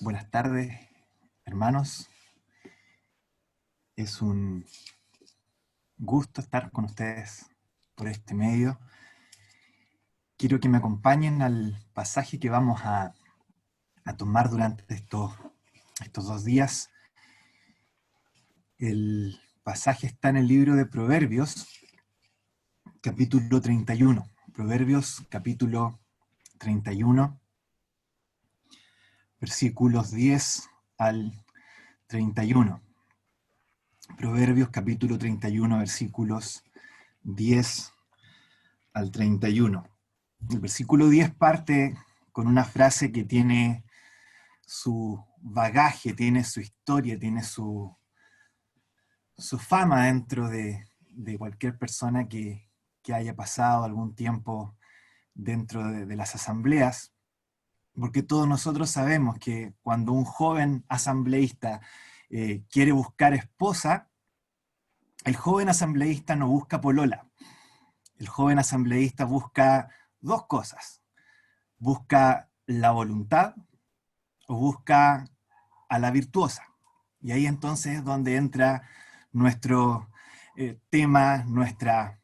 Buenas tardes, hermanos. Es un gusto estar con ustedes por este medio. Quiero que me acompañen al pasaje que vamos a tomar durante estos 2 días. El pasaje está en el libro de Proverbios, capítulo 31. Proverbios, capítulo 31, versículos 10 al 31. Proverbios, capítulo 31, versículos 10 al 31. El versículo 10 parte con una frase que tiene su bagaje, tiene su historia, tiene su fama dentro de cualquier persona que haya pasado algún tiempo dentro de las asambleas, porque todos nosotros sabemos que cuando un joven asambleísta quiere buscar esposa, el joven asambleísta no busca polola. El joven asambleísta busca dos cosas: busca la voluntad o busca a la virtuosa. Y ahí entonces es donde entra nuestro tema, nuestra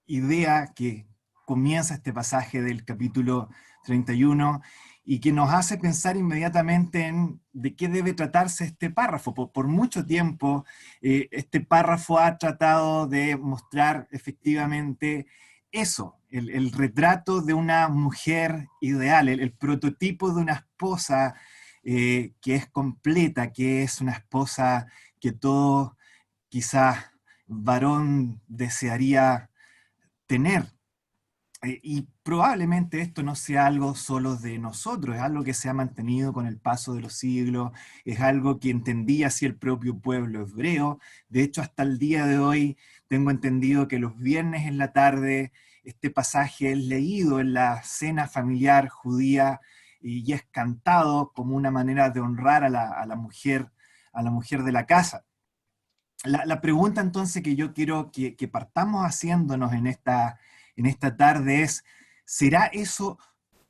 idea que comienza este pasaje del capítulo 31 y que nos hace pensar inmediatamente en de qué debe tratarse este párrafo. Por mucho tiempo este párrafo ha tratado de mostrar efectivamente eso, el retrato de una mujer ideal, el prototipo de una esposa que es completa, que es una esposa que todo quizás varón desearía tener. Y probablemente esto no sea algo solo de nosotros, es algo que se ha mantenido con el paso de los siglos, es algo que entendía así el propio pueblo hebreo. De hecho, hasta el día de hoy tengo entendido que los viernes en la tarde este pasaje es leído en la cena familiar judía y es cantado como una manera de honrar a la mujer de la casa. La pregunta entonces que yo quiero que partamos haciéndonos en esta tarde es: ¿será eso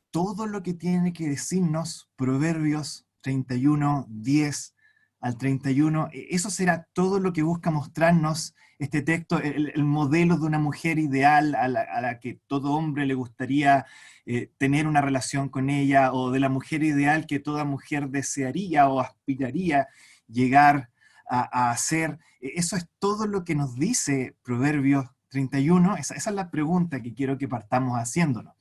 todo lo que tiene que decirnos Proverbios 31, 10 al 31? ¿Eso será todo lo que busca mostrarnos este texto, el modelo de una mujer ideal a la que todo hombre le gustaría tener una relación con ella, o de la mujer ideal que toda mujer desearía o aspiraría llegar a hacer? ¿Eso es todo lo que nos dice Proverbios 31? Esa es la pregunta que quiero que partamos haciéndonos.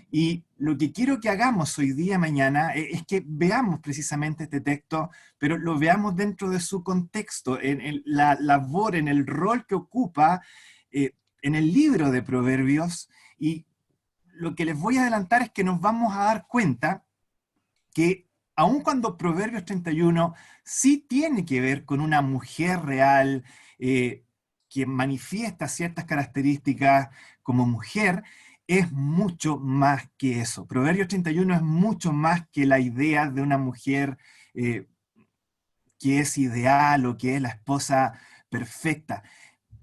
Y lo que quiero que hagamos hoy día, mañana, es que veamos precisamente este texto, pero lo veamos dentro de su contexto, en la labor, en el rol que ocupa en el libro de Proverbios. Y lo que les voy a adelantar es que nos vamos a dar cuenta que aun cuando Proverbios 31 sí tiene que ver con una mujer real, que manifiesta ciertas características como mujer, es mucho más que eso. Proverbios 31 es mucho más que la idea de una mujer eh, que es ideal o que es la esposa perfecta.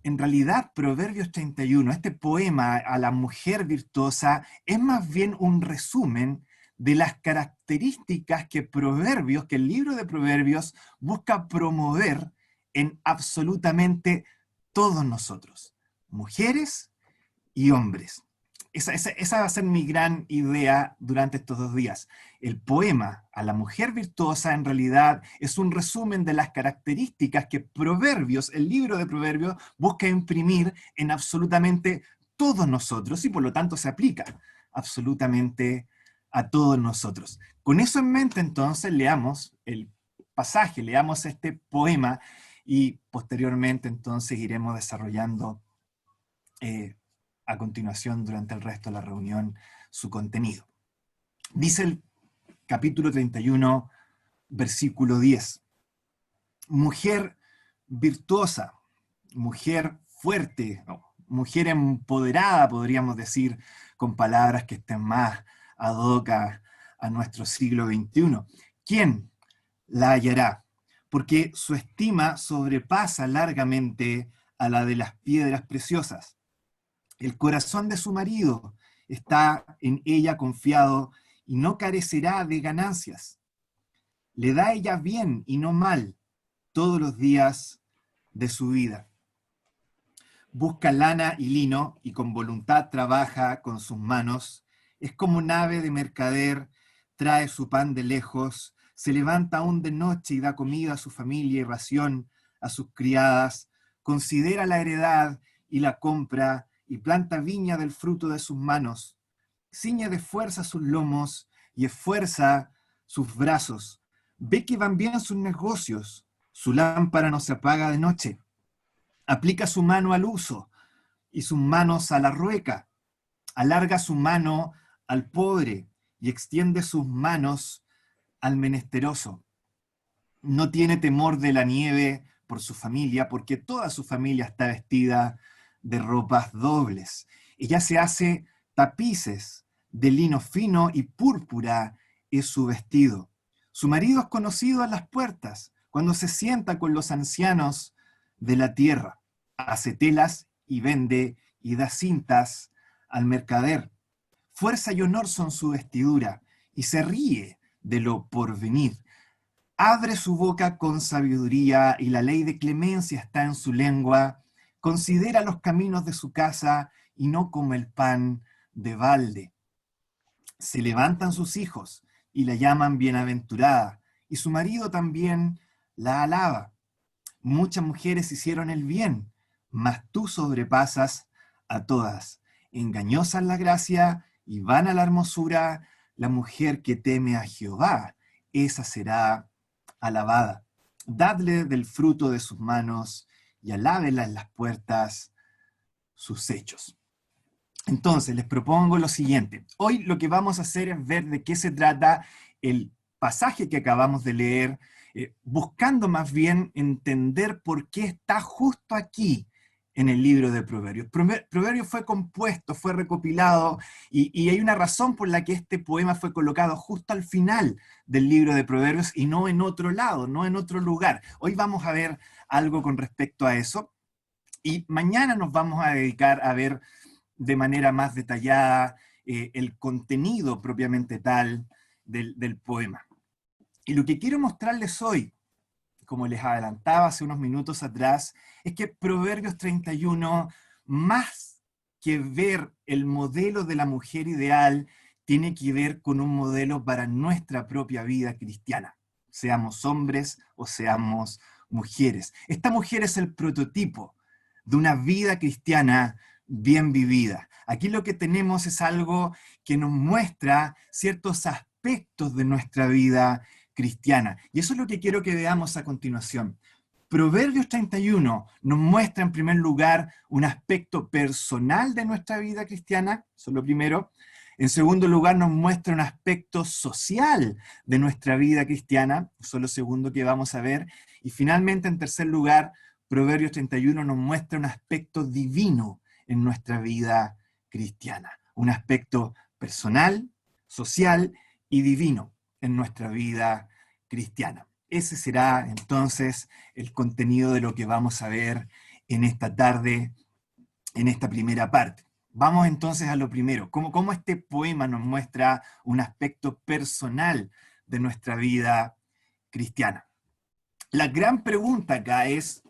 En realidad, Proverbios 31, este poema a la mujer virtuosa, es más bien un resumen de las características que Proverbios, que el libro de Proverbios busca promover en absolutamente todos nosotros, mujeres y hombres. Esa va a ser mi gran idea durante estos 2 días. El poema a la mujer virtuosa en realidad es un resumen de las características que Proverbios, el libro de Proverbios, busca imprimir en absolutamente todos nosotros y por lo tanto se aplica absolutamente a todos nosotros. Con eso en mente entonces leamos el pasaje, leamos este poema y posteriormente entonces iremos desarrollando eh, a continuación durante el resto de la reunión su contenido. Dice el capítulo 31, versículo 10: mujer virtuosa, mujer fuerte, no, mujer empoderada, podríamos decir, con palabras que estén más ad hoc a nuestro siglo XXI. ¿Quién la hallará? Porque su estima sobrepasa largamente a la de las piedras preciosas. El corazón de su marido está en ella confiado y no carecerá de ganancias. le da a ella bien y no mal todos los días de su vida. Busca lana y lino y con voluntad trabaja con sus manos. Es como un ave de mercader, trae su pan de lejos, se levanta aún de noche y da comida a su familia y ración a sus criadas, considera la heredad y la compra y planta viña del fruto de sus manos. Ciñe de fuerza sus lomos y esfuerza sus brazos. Ve que van bien sus negocios, su lámpara no se apaga de noche. Aplica su mano al uso y sus manos a la rueca. Alarga su mano al pobre y extiende sus manos al menesteroso. No tiene temor de la nieve por su familia, porque toda su familia está vestida de ropas dobles. Ella se hace tapices de lino fino y púrpura es su vestido. Su marido es conocido a las puertas, cuando se sienta con los ancianos de la tierra. Hace telas y vende y da cintas al mercader. Fuerza y honor son su vestidura, y se ríe de lo porvenir. Abre su boca con sabiduría, y la ley de clemencia está en su lengua. Considera los caminos de su casa, y no come el pan de balde. Se levantan sus hijos, y la llaman bienaventurada, y su marido también la alaba. Muchas mujeres hicieron el bien, mas tú sobrepasas a todas. Engañosa es la gracia y vana la hermosura, la mujer que teme a Jehová, esa será alabada. Dadle del fruto de sus manos y alábela en las puertas sus hechos. Entonces, les propongo lo siguiente. Hoy lo que vamos a hacer es ver de qué se trata el pasaje que acabamos de leer, buscando más bien entender por qué está justo aquí en el libro de Proverbios. Proverbios fue compuesto, fue recopilado, y hay una razón por la que este poema fue colocado justo al final del libro de Proverbios y no en otro lado, no en otro lugar. Hoy vamos a ver algo con respecto a eso, y mañana nos vamos a dedicar a ver de manera más detallada el contenido propiamente tal del poema. Y lo que quiero mostrarles hoy, como les adelantaba hace unos minutos atrás, es que Proverbios 31, más que ver el modelo de la mujer ideal, tiene que ver con un modelo para nuestra propia vida cristiana, seamos hombres o seamos mujeres. Esta mujer es el prototipo de una vida cristiana bien vivida. Aquí lo que tenemos es algo que nos muestra ciertos aspectos de nuestra vida cristiana. Y eso es lo que quiero que veamos a continuación. Proverbios 31 nos muestra en primer lugar un aspecto personal de nuestra vida cristiana, eso es lo primero. En segundo lugar nos muestra un aspecto social de nuestra vida cristiana, eso es lo segundo que vamos a ver. Y finalmente, en tercer lugar, Proverbios 31 nos muestra un aspecto divino en nuestra vida cristiana, un aspecto personal, social y divino en nuestra vida cristiana. Ese será entonces el contenido de lo que vamos a ver en esta tarde, en esta primera parte. Vamos entonces a lo primero, cómo este poema nos muestra un aspecto personal de nuestra vida cristiana. La gran pregunta acá es,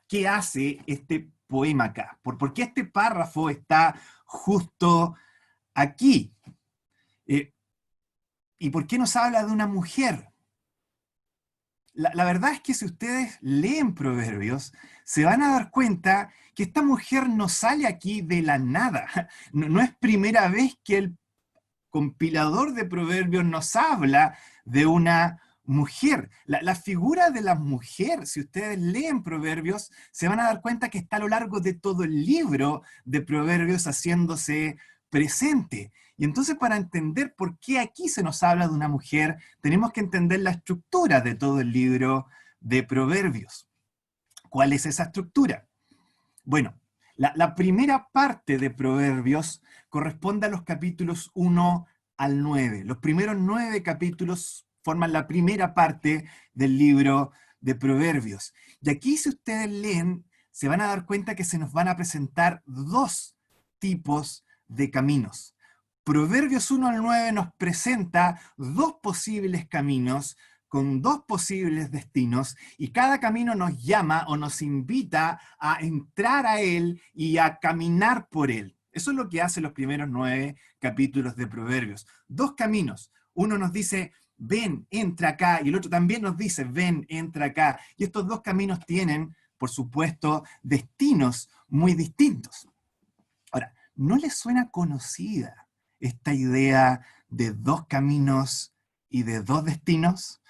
¿qué hace este poema acá? ¿Por qué este párrafo está justo aquí? ¿Y por qué nos habla de una mujer? La verdad es que si ustedes leen Proverbios, se van a dar cuenta que esta mujer no sale aquí de la nada. No es primera vez que el compilador de Proverbios nos habla de una mujer. La figura de la mujer, si ustedes leen Proverbios, se van a dar cuenta que está a lo largo de todo el libro de Proverbios haciéndose presente. Y entonces, para entender por qué aquí se nos habla de una mujer, tenemos que entender la estructura de todo el libro de Proverbios. ¿Cuál es esa estructura? Bueno, la primera parte de Proverbios corresponde a los capítulos 1 al 9. Los primeros 9 capítulos forman la primera parte del libro de Proverbios. Y aquí, si ustedes leen, se van a dar cuenta que se nos van a presentar dos tipos de caminos. Proverbios 1 al 9 nos presenta dos posibles caminos con dos posibles destinos y cada camino nos llama o nos invita a entrar a él y a caminar por él. Eso es lo que hacen los primeros 9 capítulos de Proverbios. Dos caminos. Uno nos dice, ven, entra acá, y el otro también nos dice, ven, entra acá. Y estos dos caminos tienen, por supuesto, destinos muy distintos. Ahora, ¿no les suena conocida esta idea de dos caminos y de dos destinos?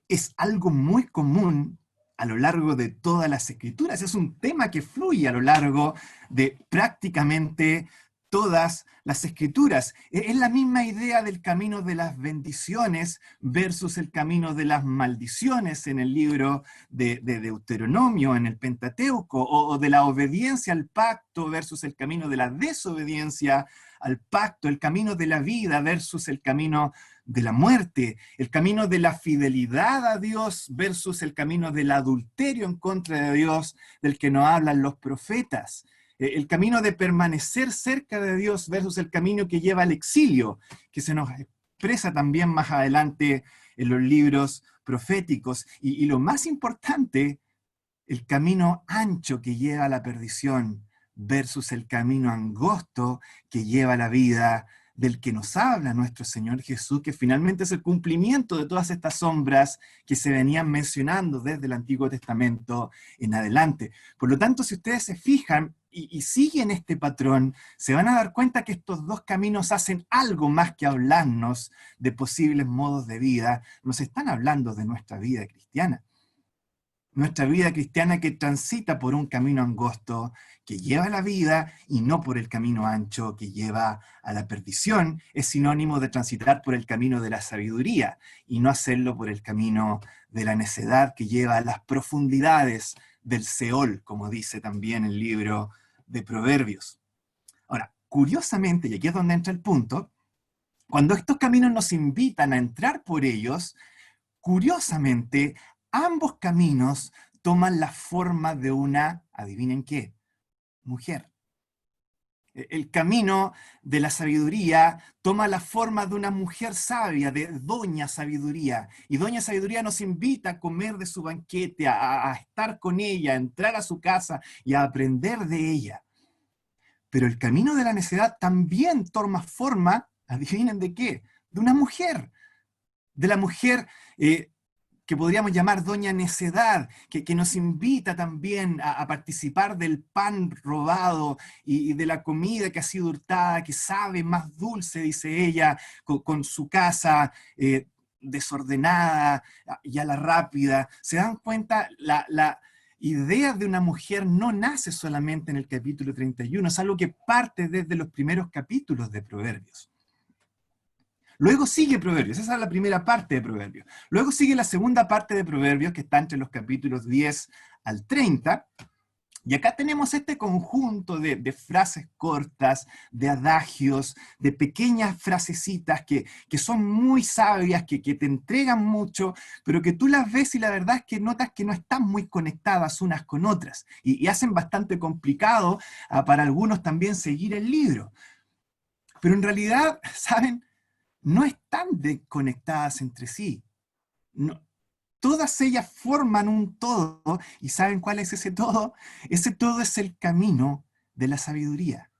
Es algo muy común a lo largo de todas las escrituras. Es un tema que fluye a lo largo de prácticamente todas las escrituras. Es la misma idea del camino de las bendiciones versus el camino de las maldiciones en el libro de Deuteronomio, en el Pentateuco, o de la obediencia al pacto versus el camino de la desobediencia al pacto, el camino de la vida versus el camino de la muerte, el camino de la fidelidad a Dios versus el camino del adulterio en contra de Dios, del que nos hablan los profetas, el camino de permanecer cerca de Dios versus el camino que lleva al exilio, que se nos expresa también más adelante en los libros proféticos, y lo más importante, el camino ancho que lleva a la perdición versus el camino angosto que lleva a la vida, del que nos habla nuestro Señor Jesús, que finalmente es el cumplimiento de todas estas sombras que se venían mencionando desde el Antiguo Testamento en adelante. Por lo tanto, si ustedes se fijan y siguen este patrón, se van a dar cuenta que estos dos caminos hacen algo más que hablarnos de posibles modos de vida, nos están hablando de nuestra vida cristiana. Nuestra vida cristiana que transita por un camino angosto que lleva a la vida y no por el camino ancho que lleva a la perdición, es sinónimo de transitar por el camino de la sabiduría y no hacerlo por el camino de la necedad que lleva a las profundidades del Seol, como dice también el libro de Proverbios. Ahora, curiosamente, y aquí es donde entra el punto, cuando estos caminos nos invitan a entrar por ellos, curiosamente, ambos caminos toman la forma de una, adivinen qué, mujer. El camino de la sabiduría toma la forma de una mujer sabia, de Doña Sabiduría. Y Doña Sabiduría nos invita a comer de su banquete, a estar con ella, a entrar a su casa y a aprender de ella. Pero el camino de la necedad también toma forma, adivinen de qué, de una mujer. De la mujer que podríamos llamar Doña Necedad, que nos invita también a participar del pan robado y de la comida que ha sido hurtada, que sabe más dulce, dice ella, con su casa desordenada y a la rápida. ¿Se dan cuenta? La idea de una mujer no nace solamente en el capítulo 31, es algo que parte desde los primeros capítulos de Proverbios. Luego sigue Proverbios, esa es la primera parte de Proverbios. Luego sigue la segunda parte de Proverbios, que está entre los capítulos 10 al 30, y acá tenemos este conjunto de frases cortas, de adagios, de pequeñas frasecitas que son muy sabias, que te entregan mucho, pero que tú las ves y la verdad es que notas que no están muy conectadas unas con otras, y hacen bastante complicado para algunos también seguir el libro. Pero en realidad, ¿saben?, no están desconectadas entre sí. No, todas ellas forman un todo, ¿y saben cuál es ese todo? Ese todo es el camino de la sabiduría.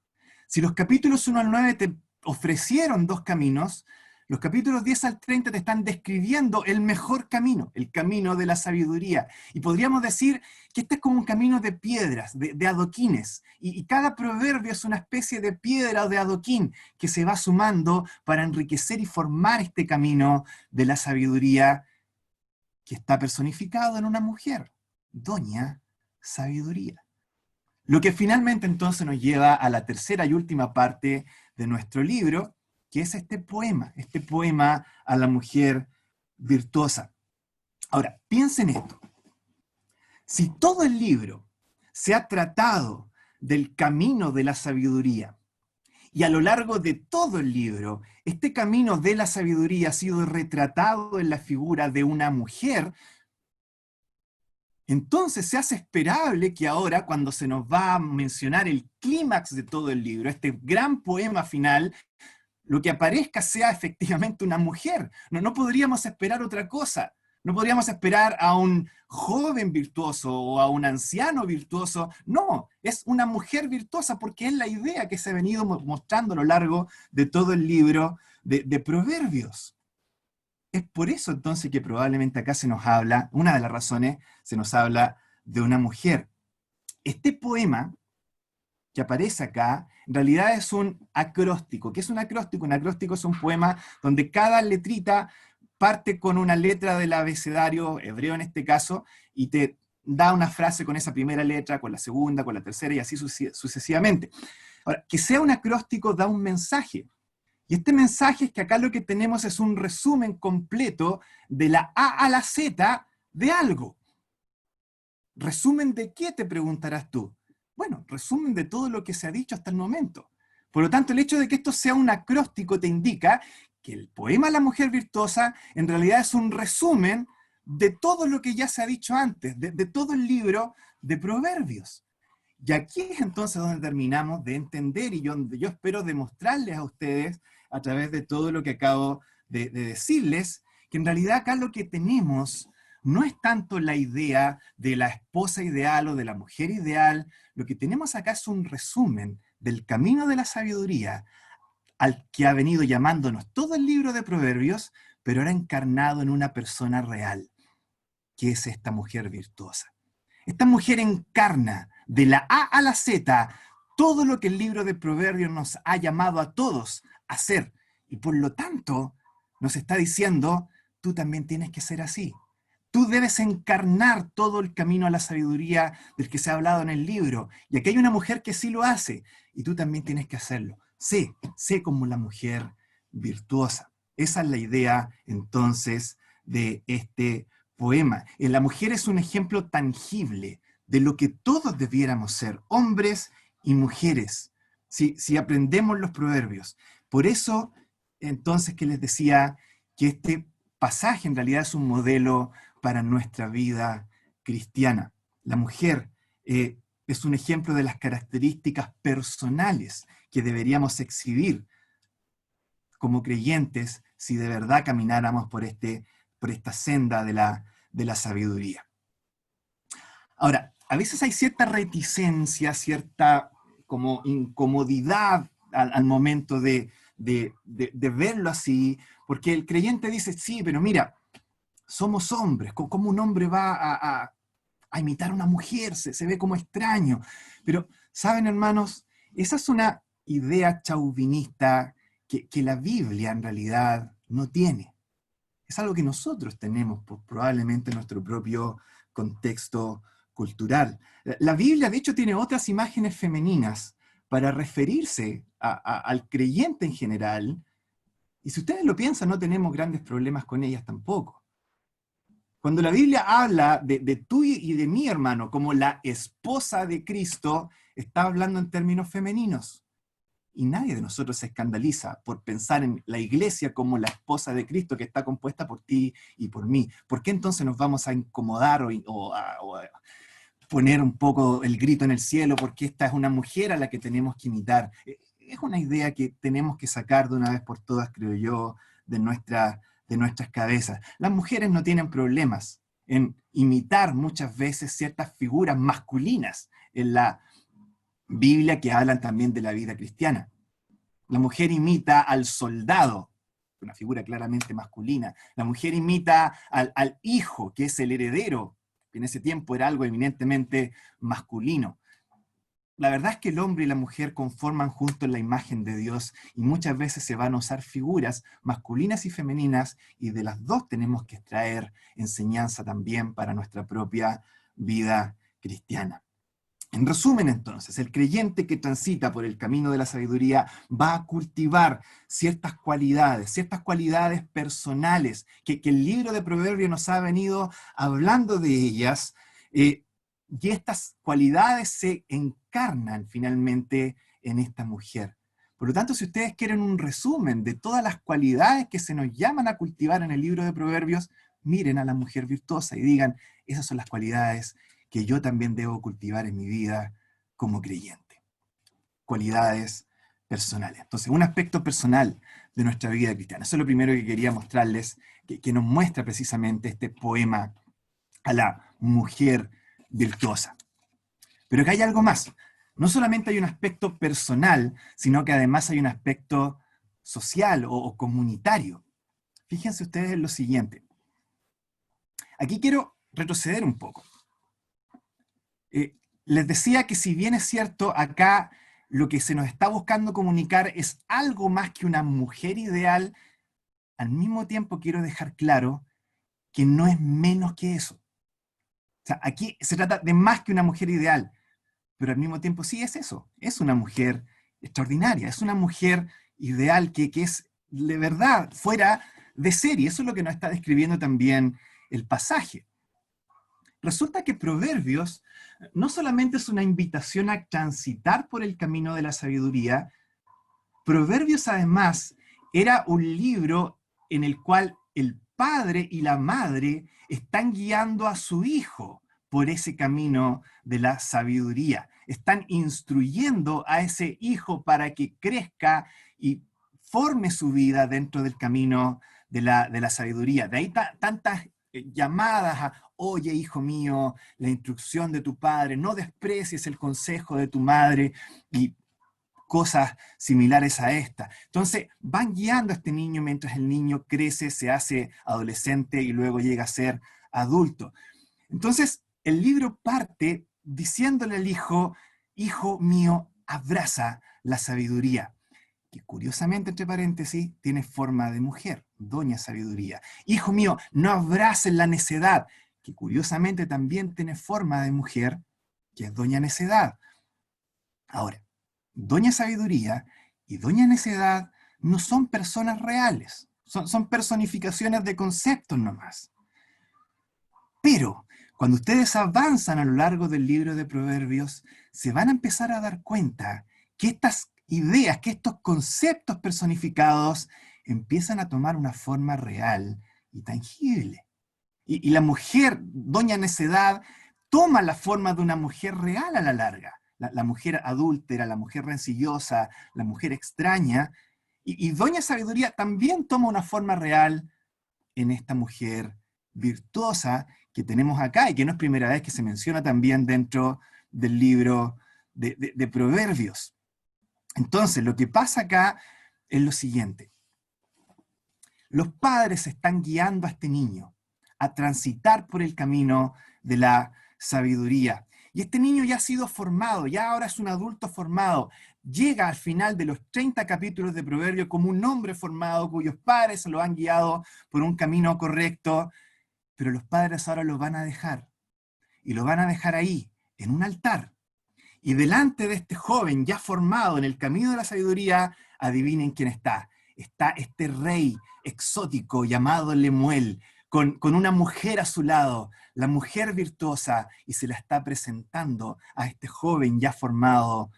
Si los capítulos 1 al 9 te ofrecieron dos caminos, los capítulos 10 al 30 te están describiendo el mejor camino, el camino de la sabiduría. Y podríamos decir que este es como un camino de piedras, de adoquines. Y cada proverbio es una especie de piedra o de adoquín que se va sumando para enriquecer y formar este camino de la sabiduría que está personificado en una mujer, Doña Sabiduría. Lo que finalmente entonces nos lleva a la tercera y última parte de nuestro libro, que es este poema a la mujer virtuosa. Ahora, piensen esto. Si todo el libro se ha tratado del camino de la sabiduría, y a lo largo de todo el libro, este camino de la sabiduría ha sido retratado en la figura de una mujer, entonces se hace esperable que ahora, cuando se nos va a mencionar el clímax de todo el libro, este gran poema final, lo que aparezca sea efectivamente una mujer. No podríamos esperar otra cosa. No podríamos esperar a un joven virtuoso o a un anciano virtuoso. No, es una mujer virtuosa porque es la idea que se ha venido mostrando a lo largo de todo el libro de Proverbios. Es por eso entonces que probablemente acá se nos habla, una de las razones, se nos habla de una mujer. Este poema que aparece acá, en realidad es un acróstico. ¿Qué es un acróstico? Un acróstico es un poema donde cada letrita parte con una letra del abecedario, hebreo en este caso, y te da una frase con esa primera letra, con la segunda, con la tercera, y así sucesivamente. Ahora, que sea un acróstico da un mensaje. Y este mensaje es que acá lo que tenemos es un resumen completo de la A a la Z de algo. ¿Resumen de qué, te preguntarás tú? Bueno, resumen de todo lo que se ha dicho hasta el momento. Por lo tanto, el hecho de que esto sea un acróstico te indica que el poema La mujer virtuosa en realidad es un resumen de todo lo que ya se ha dicho antes, de todo el libro de Proverbios. Y aquí es entonces donde terminamos de entender y donde yo espero demostrarles a ustedes, a través de todo lo que acabo de decirles, que en realidad acá lo que tenemos no es tanto la idea de la esposa ideal o de la mujer ideal, lo que tenemos acá es un resumen del camino de la sabiduría al que ha venido llamándonos todo el libro de Proverbios, pero ahora encarnado en una persona real, que es esta mujer virtuosa. Esta mujer encarna de la A a la Z todo lo que el libro de Proverbios nos ha llamado a todos a hacer. Y por lo tanto, nos está diciendo, tú también tienes que ser así. Tú debes encarnar todo el camino a la sabiduría del que se ha hablado en el libro. Y aquí hay una mujer que sí lo hace, y tú también tienes que hacerlo. Sé como la mujer virtuosa. Esa es la idea, entonces, de este poema. La mujer es un ejemplo tangible de lo que todos debiéramos ser, hombres y mujeres, si aprendemos los proverbios. Por eso, entonces, que les decía que este pasaje en realidad es un modelo para nuestra vida cristiana. La mujer es un ejemplo de las características personales que deberíamos exhibir como creyentes si de verdad camináramos por esta senda de la sabiduría. Ahora, a veces hay cierta reticencia, cierta como incomodidad al momento de verlo así, porque el creyente dice, sí, pero mira, somos hombres, ¿cómo un hombre va a imitar a una mujer? Se ve como extraño. Pero, ¿saben, hermanos? Esa es una idea chauvinista que la Biblia en realidad no tiene. Es algo que nosotros tenemos, probablemente en nuestro propio contexto cultural. La Biblia, de hecho, tiene otras imágenes femeninas para referirse al creyente en general, y si ustedes lo piensan, no tenemos grandes problemas con ellas tampoco. Cuando la Biblia habla de tú y de mí, hermano, como la esposa de Cristo, está hablando en términos femeninos. Y nadie de nosotros se escandaliza por pensar en la iglesia como la esposa de Cristo que está compuesta por ti y por mí. ¿Por qué entonces nos vamos a incomodar o a poner un poco el grito en el cielo porque esta es una mujer a la que tenemos que imitar? Es una idea que tenemos que sacar de una vez por todas, creo yo, de nuestras cabezas. Las mujeres no tienen problemas en imitar muchas veces ciertas figuras masculinas en la Biblia que hablan también de la vida cristiana. La mujer imita al soldado, una figura claramente masculina. La mujer imita al hijo, que es el heredero, que en ese tiempo era algo eminentemente masculino. La verdad es que el hombre y la mujer conforman juntos la imagen de Dios y muchas veces se van a usar figuras masculinas y femeninas y de las dos tenemos que extraer enseñanza también para nuestra propia vida cristiana. En resumen, entonces, el creyente que transita por el camino de la sabiduría va a cultivar ciertas cualidades personales, que el libro de Proverbios nos ha venido hablando de ellas, y estas cualidades se encarnan finalmente en esta mujer. Por lo tanto, si ustedes quieren un resumen de todas las cualidades que se nos llaman a cultivar en el libro de Proverbios, miren a la mujer virtuosa y digan, esas son las cualidades que yo también debo cultivar en mi vida como creyente. Cualidades personales. Entonces, un aspecto personal de nuestra vida cristiana. Eso es lo primero que quería mostrarles, que nos muestra precisamente este poema a la mujer virtuosa. Pero que hay algo más. No solamente hay un aspecto personal, sino que además hay un aspecto social o comunitario. Fíjense ustedes en lo siguiente. Aquí quiero retroceder un poco. Les decía que si bien es cierto, acá lo que se nos está buscando comunicar es algo más que una mujer ideal, al mismo tiempo quiero dejar claro que no es menos que eso. O sea, aquí se trata de más que una mujer ideal, pero al mismo tiempo sí es eso, es una mujer extraordinaria, es una mujer ideal que es de verdad fuera de serie. Eso es lo que nos está describiendo también el pasaje. Resulta que Proverbios no solamente es una invitación a transitar por el camino de la sabiduría, Proverbios además era un libro en el cual el padre y la madre están guiando a su hijo por ese camino de la sabiduría. Están instruyendo a ese hijo para que crezca y forme su vida dentro del camino de la sabiduría. De ahí tantas llamadas a, oye, hijo mío, la instrucción de tu padre, no desprecies el consejo de tu madre, y cosas similares a esta. Entonces, van guiando a este niño mientras el niño crece, se hace adolescente y luego llega a ser adulto. Entonces, el libro parte diciéndole al hijo, hijo mío, abraza la sabiduría, que curiosamente, entre paréntesis, tiene forma de mujer, doña sabiduría. Hijo mío, no abraces la necedad, que curiosamente también tiene forma de mujer, que es doña necedad. Ahora, doña sabiduría y doña necedad no son personas reales, son personificaciones de conceptos nomás. Pero cuando ustedes avanzan a lo largo del libro de Proverbios, se van a empezar a dar cuenta que estas ideas, que estos conceptos personificados empiezan a tomar una forma real y tangible. Y la mujer, doña necedad, toma la forma de una mujer real a la larga. La mujer adúltera, la mujer rencillosa, la mujer extraña. Y doña sabiduría también toma una forma real en esta mujer virtuosa que tenemos acá y que no es primera vez que se menciona también dentro del libro de Proverbios. Entonces, lo que pasa acá es lo siguiente. Los padres están guiando a este niño a transitar por el camino de la sabiduría. Y este niño ya ha sido formado, ya ahora es un adulto formado. Llega al final de los 30 capítulos de Proverbios como un hombre formado cuyos padres lo han guiado por un camino correcto, pero los padres ahora lo van a dejar. Y lo van a dejar ahí, en un altar. Y delante de este joven ya formado en el camino de la sabiduría, adivinen quién está. Está este rey exótico llamado Lemuel, con una mujer a su lado, la mujer virtuosa, y se la está presentando a este joven ya formado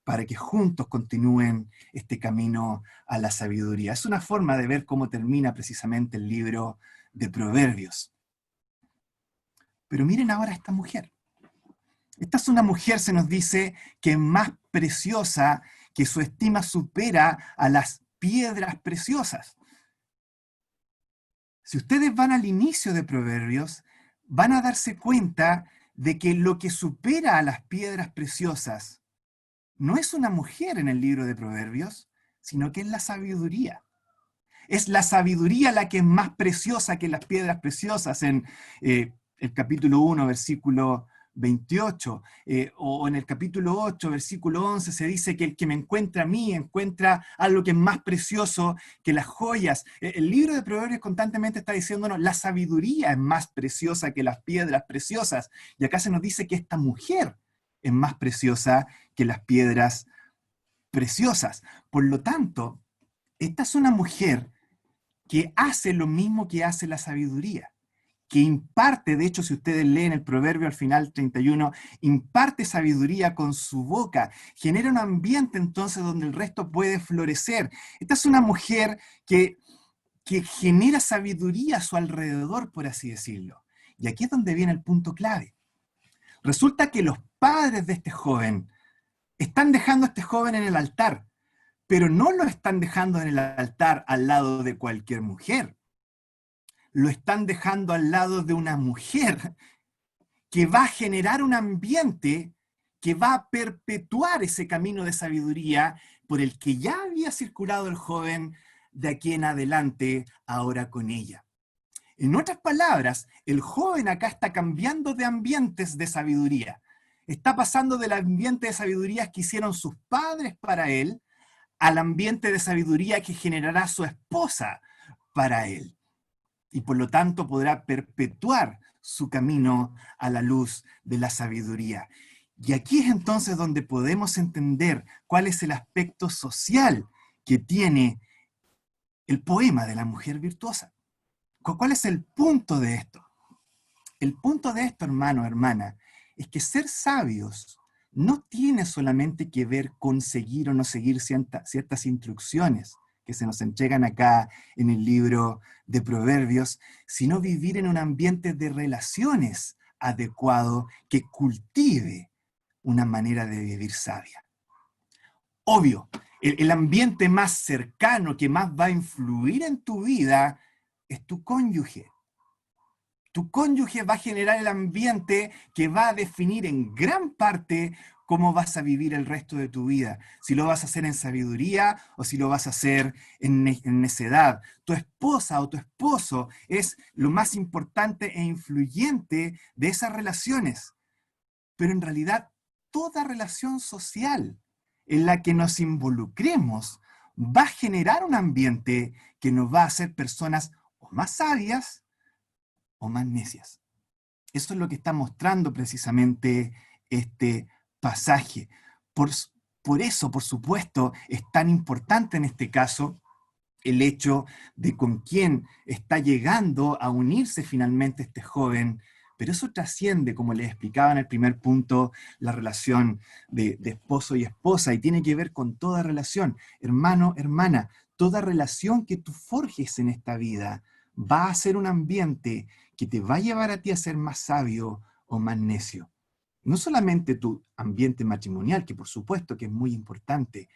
para que juntos continúen este camino a la sabiduría. Es una forma de ver cómo termina precisamente el libro de Proverbios. Pero miren ahora a esta mujer. Esta es una mujer, se nos dice, que es más preciosa, que su estima supera a las piedras preciosas. Si ustedes van al inicio de Proverbios, van a darse cuenta de que lo que supera a las piedras preciosas no es una mujer en el libro de Proverbios, sino que es la sabiduría. Es la sabiduría la que es más preciosa que las piedras preciosas en el capítulo 1, versículo 28, o en el capítulo 8, versículo 11, se dice que el que me encuentra a mí encuentra algo que es más precioso que las joyas. El libro de Proverbios constantemente está diciéndonos la sabiduría es más preciosa que las piedras preciosas. Y acá se nos dice que esta mujer es más preciosa que las piedras preciosas. Por lo tanto, esta es una mujer que hace lo mismo que hace la sabiduría, que imparte, de hecho, si ustedes leen el proverbio al final 31, imparte sabiduría con su boca, genera un ambiente entonces donde el resto puede florecer. Esta es una mujer que genera sabiduría a su alrededor, por así decirlo. Y aquí es donde viene el punto clave. Resulta que los padres de este joven están dejando a este joven en el altar, pero no lo están dejando en el altar al lado de cualquier mujer. Lo están dejando al lado de una mujer que va a generar un ambiente que va a perpetuar ese camino de sabiduría por el que ya había circulado el joven de aquí en adelante, ahora con ella. En otras palabras, el joven acá está cambiando de ambientes de sabiduría. Está pasando del ambiente de sabiduría que hicieron sus padres para él al ambiente de sabiduría que generará su esposa para él. Y por lo tanto podrá perpetuar su camino a la luz de la sabiduría. Y aquí es entonces donde podemos entender cuál es el aspecto social que tiene el poema de la mujer virtuosa. ¿Cuál es el punto de esto? El punto de esto, hermano, hermana, es que ser sabios no tiene solamente que ver con seguir o no seguir ciertas instrucciones que se nos entregan acá en el libro de Proverbios, sino vivir en un ambiente de relaciones adecuado que cultive una manera de vivir sabia. Obvio, el ambiente más cercano que más va a influir en tu vida es tu cónyuge. Tu cónyuge va a generar el ambiente que va a definir en gran parte cómo vas a vivir el resto de tu vida. Si lo vas a hacer en sabiduría o si lo vas a hacer en necedad. Tu esposa o tu esposo es lo más importante e influyente de esas relaciones. Pero en realidad, toda relación social en la que nos involucremos va a generar un ambiente que nos va a hacer personas o más sabias o más necias. Eso es lo que está mostrando precisamente este pasaje. Por, por eso, por supuesto, es tan importante en este caso el hecho de con quién está llegando a unirse finalmente este joven, pero eso trasciende, como les explicaba en el primer punto, la relación de esposo y esposa, y tiene que ver con toda relación. Hermano, hermana, toda relación que tú forjes en esta vida va a ser un ambiente que te va a llevar a ti a ser más sabio o más necio. No solamente tu ambiente matrimonial, que por supuesto que es muy importante,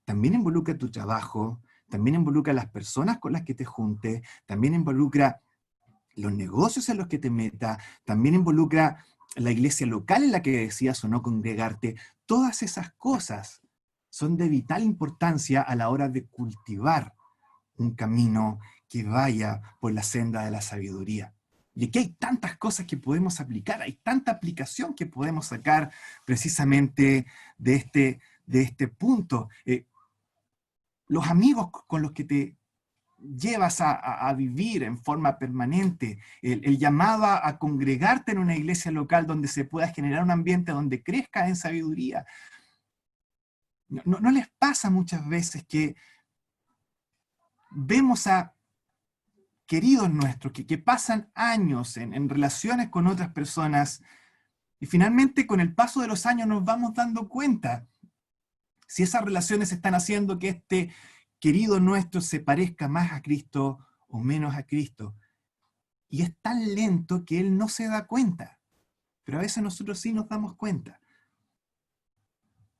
también involucra tu trabajo, también involucra las personas con las que te juntes, también involucra los negocios en los que te metas, también involucra la iglesia local en la que decidas o no congregarte. Todas esas cosas son de vital importancia a la hora de cultivar un camino que vaya por la senda de la sabiduría. Y aquí hay tantas cosas que podemos aplicar, hay tanta aplicación que podemos sacar precisamente de este punto. Los amigos con los que te llevas a vivir en forma permanente, el llamado a congregarte en una iglesia local donde se pueda generar un ambiente donde crezca en sabiduría. ¿No les pasa muchas veces que vemos a queridos nuestros que pasan años en relaciones con otras personas y finalmente con el paso de los años nos vamos dando cuenta si esas relaciones están haciendo que este querido nuestro se parezca más a Cristo o menos a Cristo? Y es tan lento que Él no se da cuenta, pero a veces nosotros sí nos damos cuenta.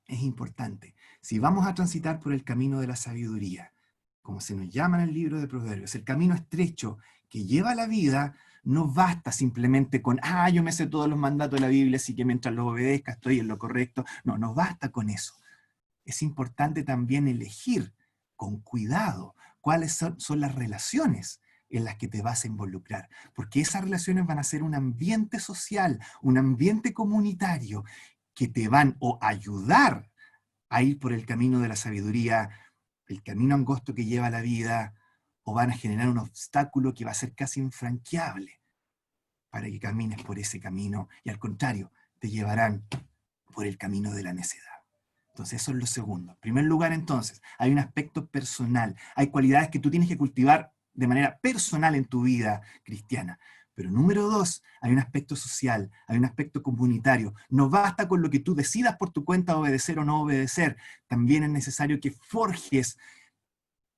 Es importante. Si vamos a transitar por el camino de la sabiduría, como se nos llama en el libro de Proverbios, el camino estrecho que lleva a la vida, no basta simplemente con, yo me sé todos los mandatos de la Biblia, así que mientras los obedezca estoy en lo correcto. No, no basta con eso. Es importante también elegir con cuidado cuáles son las relaciones en las que te vas a involucrar, porque esas relaciones van a ser un ambiente social, un ambiente comunitario que te van o ayudar a ir por el camino de la sabiduría, el camino angosto que lleva a la vida, o van a generar un obstáculo que va a ser casi infranqueable para que camines por ese camino, y al contrario, te llevarán por el camino de la necedad. Entonces, eso es lo segundo. En primer lugar, entonces, hay un aspecto personal. Hay cualidades que tú tienes que cultivar de manera personal en tu vida cristiana. Pero número dos, hay un aspecto social, hay un aspecto comunitario. No basta con lo que tú decidas por tu cuenta obedecer o no obedecer. También es necesario que forjes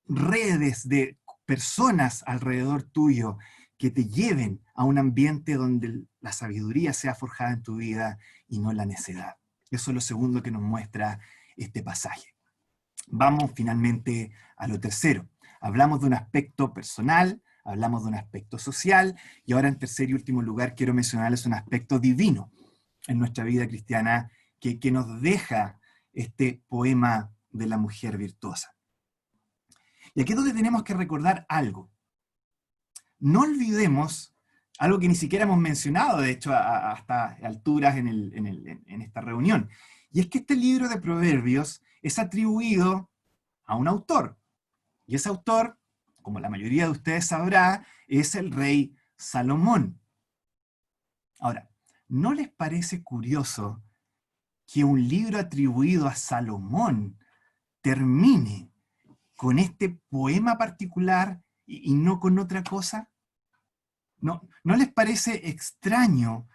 redes de personas alrededor tuyo que te lleven a un ambiente donde la sabiduría sea forjada en tu vida y no la necedad. Eso es lo segundo que nos muestra este pasaje. Vamos finalmente a lo tercero. Hablamos de un aspecto personal, hablamos de un aspecto social, y ahora en tercer y último lugar quiero mencionarles un aspecto divino en nuestra vida cristiana que nos deja este poema de la mujer virtuosa. Y aquí es donde tenemos que recordar algo. No olvidemos algo que ni siquiera hemos mencionado, de hecho, hasta alturas en esta reunión, y es que este libro de Proverbios es atribuido a un autor, y ese autor, como la mayoría de ustedes sabrá, es el rey Salomón. Ahora, ¿no les parece curioso que un libro atribuido a Salomón termine con este poema particular y no con otra cosa? ¿No les parece extraño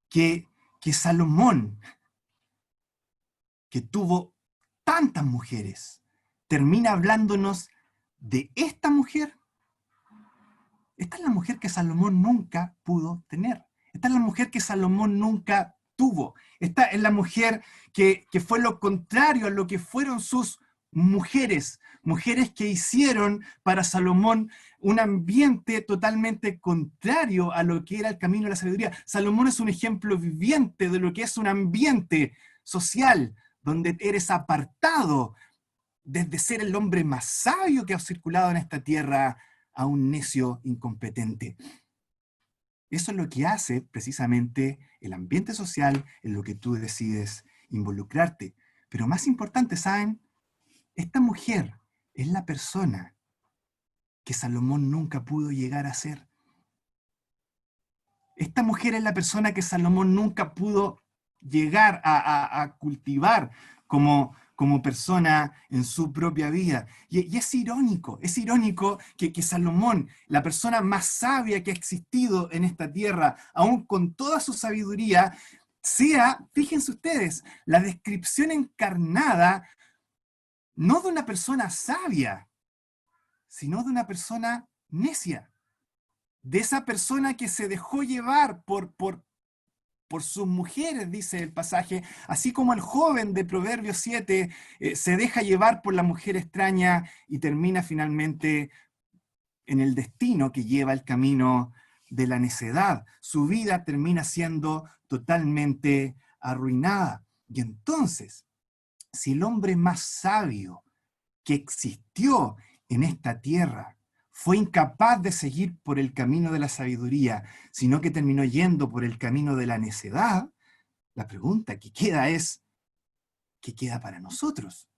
que Salomón, que tuvo tantas mujeres, termina hablándonos de esta mujer? Esta es la mujer que Salomón nunca pudo tener. Esta es la mujer que Salomón nunca tuvo. Esta es la mujer que fue lo contrario a lo que fueron sus mujeres. Mujeres que hicieron para Salomón un ambiente totalmente contrario a lo que era el camino de la sabiduría. Salomón es un ejemplo viviente de lo que es un ambiente social donde eres apartado desde ser el hombre más sabio que ha circulado en esta tierra a un necio incompetente. Eso es lo que hace precisamente el ambiente social en lo que tú decides involucrarte. Pero más importante, ¿saben? Esta mujer es la persona que Salomón nunca pudo llegar a ser. Esta mujer es la persona que Salomón nunca pudo llegar a cultivar como persona en su propia vida. Y es irónico que Salomón, la persona más sabia que ha existido en esta tierra, aún con toda su sabiduría, sea, fíjense ustedes, la descripción encarnada no de una persona sabia, sino de una persona necia, de esa persona que se dejó llevar por sus mujeres, dice el pasaje, así como el joven de Proverbios 7 se deja llevar por la mujer extraña y termina finalmente en el destino que lleva el camino de la necedad. Su vida termina siendo totalmente arruinada. Y entonces, si el hombre más sabio que existió en esta tierra fue incapaz de seguir por el camino de la sabiduría, sino que terminó yendo por el camino de la necedad, la pregunta que queda es, ¿qué queda para nosotros?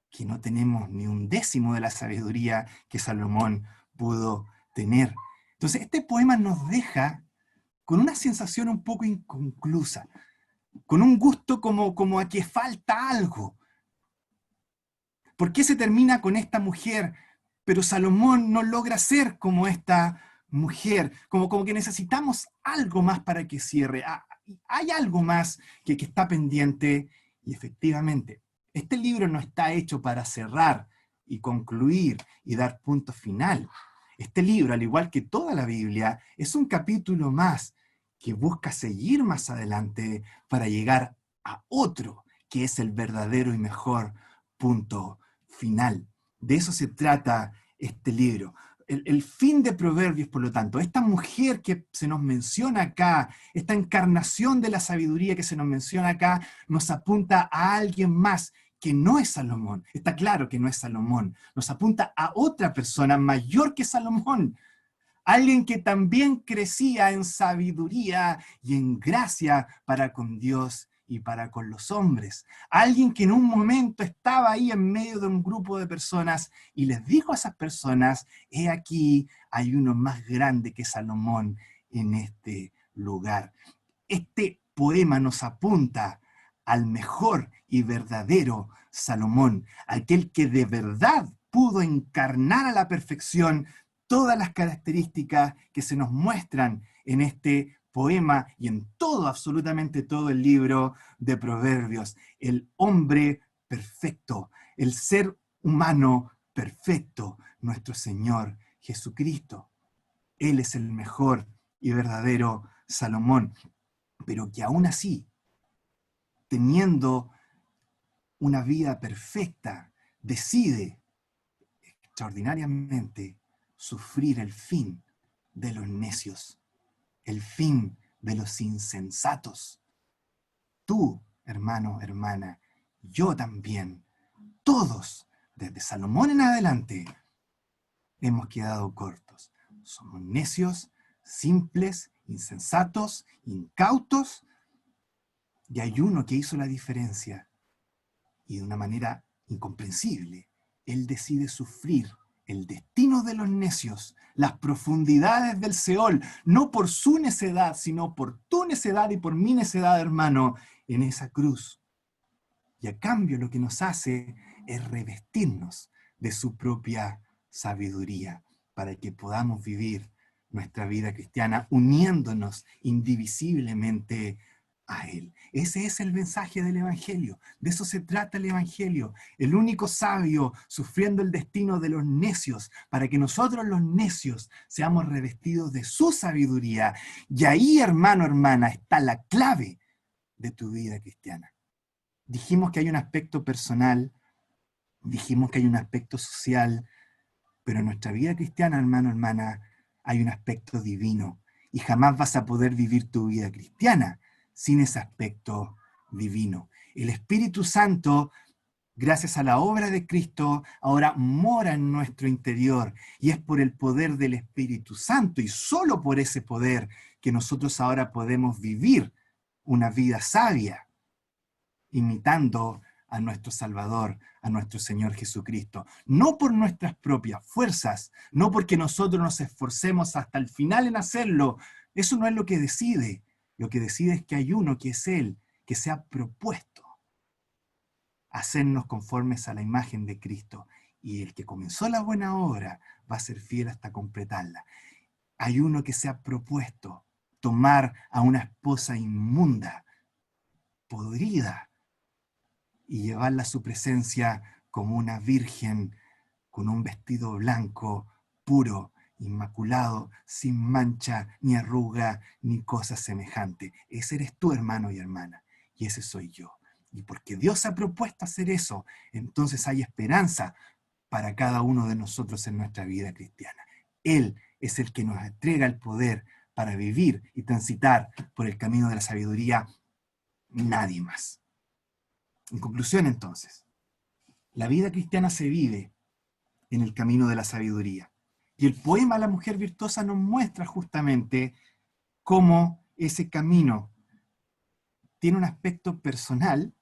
Que no tenemos ni un décimo de la sabiduría que Salomón pudo tener. Entonces, este poema nos deja con una sensación un poco inconclusa, con un gusto como a que falta algo. ¿Por qué se termina con esta mujer? Pero Salomón no logra ser como esta mujer, como que necesitamos algo más para que cierre. Hay algo más que está pendiente y efectivamente, este libro no está hecho para cerrar y concluir y dar punto final. Este libro, al igual que toda la Biblia, es un capítulo más que busca seguir más adelante para llegar a otro, que es el verdadero y mejor punto final. De eso se trata este libro. El fin de Proverbios, por lo tanto, esta mujer que se nos menciona acá, esta encarnación de la sabiduría que se nos menciona acá, nos apunta a alguien más que no es Salomón. Está claro que no es Salomón. Nos apunta a otra persona mayor que Salomón. Alguien que también crecía en sabiduría y en gracia para con Dios y para con los hombres. Alguien que en un momento estaba ahí en medio de un grupo de personas y les dijo a esas personas, he aquí, hay uno más grande que Salomón en este lugar. Este poema nos apunta al mejor y verdadero Salomón, aquel que de verdad pudo encarnar a la perfección todas las características que se nos muestran en este poema y en todo, absolutamente todo el libro de Proverbios. El hombre perfecto, el ser humano perfecto, nuestro Señor Jesucristo. Él es el mejor y verdadero Salomón, pero que aún así, teniendo una vida perfecta, decide extraordinariamente sufrir el fin de los necios, el fin de los insensatos. Tú, hermano, hermana, yo también, todos, desde Salomón en adelante, hemos quedado cortos. Somos necios, simples, insensatos, incautos, y hay uno que hizo la diferencia, y de una manera incomprensible. Él decide sufrir el destino de los necios, las profundidades del Seol, no por su necedad, sino por tu necedad y por mi necedad, hermano, en esa cruz. Y a cambio lo que nos hace es revestirnos de su propia sabiduría, para que podamos vivir nuestra vida cristiana uniéndonos indivisiblemente a Él. Ese es el mensaje del Evangelio. De eso se trata el Evangelio. El único sabio sufriendo el destino de los necios, para que nosotros los necios seamos revestidos de su sabiduría. Y ahí, hermano, hermana, está la clave de tu vida cristiana. Dijimos que hay un aspecto personal, dijimos que hay un aspecto social, pero en nuestra vida cristiana, hermano, hermana, hay un aspecto divino. Y jamás vas a poder vivir tu vida cristiana sin ese aspecto divino. El Espíritu Santo, gracias a la obra de Cristo, ahora mora en nuestro interior. Y es por el poder del Espíritu Santo y solo por ese poder que nosotros ahora podemos vivir una vida sabia, imitando a nuestro Salvador, a nuestro Señor Jesucristo. No por nuestras propias fuerzas, no porque nosotros nos esforcemos hasta el final en hacerlo. Eso no es lo que decide. Lo que decide es que hay uno, que es Él, que se ha propuesto hacernos conformes a la imagen de Cristo. Y el que comenzó la buena obra va a ser fiel hasta completarla. Hay uno que se ha propuesto tomar a una esposa inmunda, podrida, y llevarla a su presencia como una virgen con un vestido blanco, puro, inmaculado, sin mancha, ni arruga, ni cosa semejante. Ese eres tú, hermano y hermana, y ese soy yo. Y porque Dios ha propuesto hacer eso, entonces hay esperanza para cada uno de nosotros en nuestra vida cristiana. Él es el que nos entrega el poder para vivir y transitar por el camino de la sabiduría, nadie más. En conclusión, entonces, la vida cristiana se vive en el camino de la sabiduría. Y el poema La mujer virtuosa nos muestra justamente cómo ese camino tiene un aspecto personal,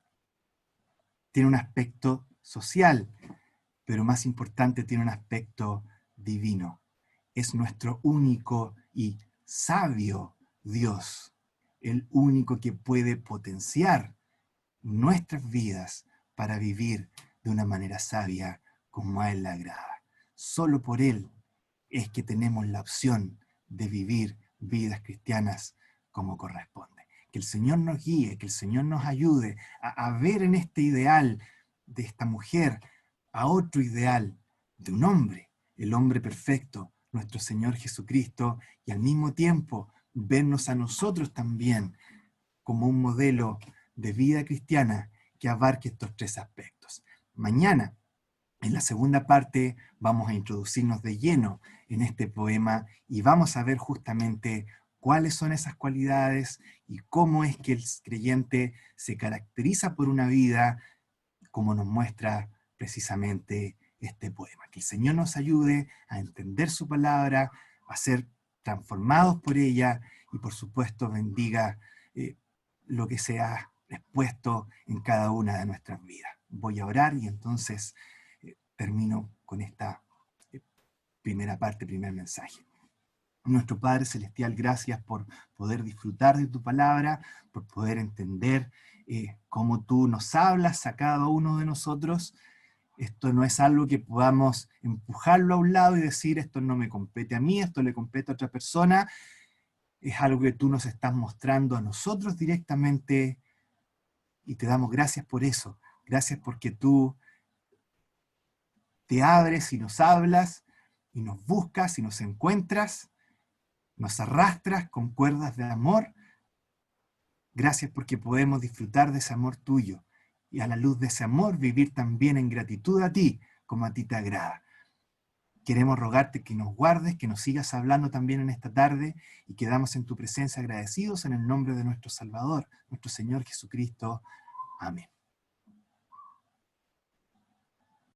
tiene un aspecto social, pero más importante, tiene un aspecto divino. Es nuestro único y sabio Dios, el único que puede potenciar nuestras vidas para vivir de una manera sabia como a Él le agrada. Solo por Él es que tenemos la opción de vivir vidas cristianas como corresponde. Que el Señor nos guíe, que el Señor nos ayude a ver en este ideal de esta mujer a otro ideal de un hombre, el hombre perfecto, nuestro Señor Jesucristo, y al mismo tiempo vernos a nosotros también como un modelo de vida cristiana que abarque estos tres aspectos. Mañana, en la segunda parte, vamos a introducirnos de lleno en este poema y vamos a ver justamente cuáles son esas cualidades y cómo es que el creyente se caracteriza por una vida como nos muestra precisamente este poema. Que el Señor nos ayude a entender su palabra, a ser transformados por ella y por supuesto bendiga lo que se ha expuesto en cada una de nuestras vidas. Voy a orar y entonces termino con esta primera parte, primer mensaje. Nuestro Padre Celestial, gracias por poder disfrutar de tu palabra, por poder entender cómo tú nos hablas a cada uno de nosotros. Esto no es algo que podamos empujarlo a un lado y decir, esto no me compete a mí, esto le compete a otra persona. Es algo que tú nos estás mostrando a nosotros directamente y te damos gracias por eso. Gracias porque tú te abres y nos hablas y nos buscas y nos encuentras, nos arrastras con cuerdas de amor. Gracias porque podemos disfrutar de ese amor tuyo y a la luz de ese amor vivir también en gratitud a ti, como a ti te agrada. Queremos rogarte que nos guardes, que nos sigas hablando también en esta tarde y quedamos en tu presencia agradecidos en el nombre de nuestro Salvador, nuestro Señor Jesucristo. Amén.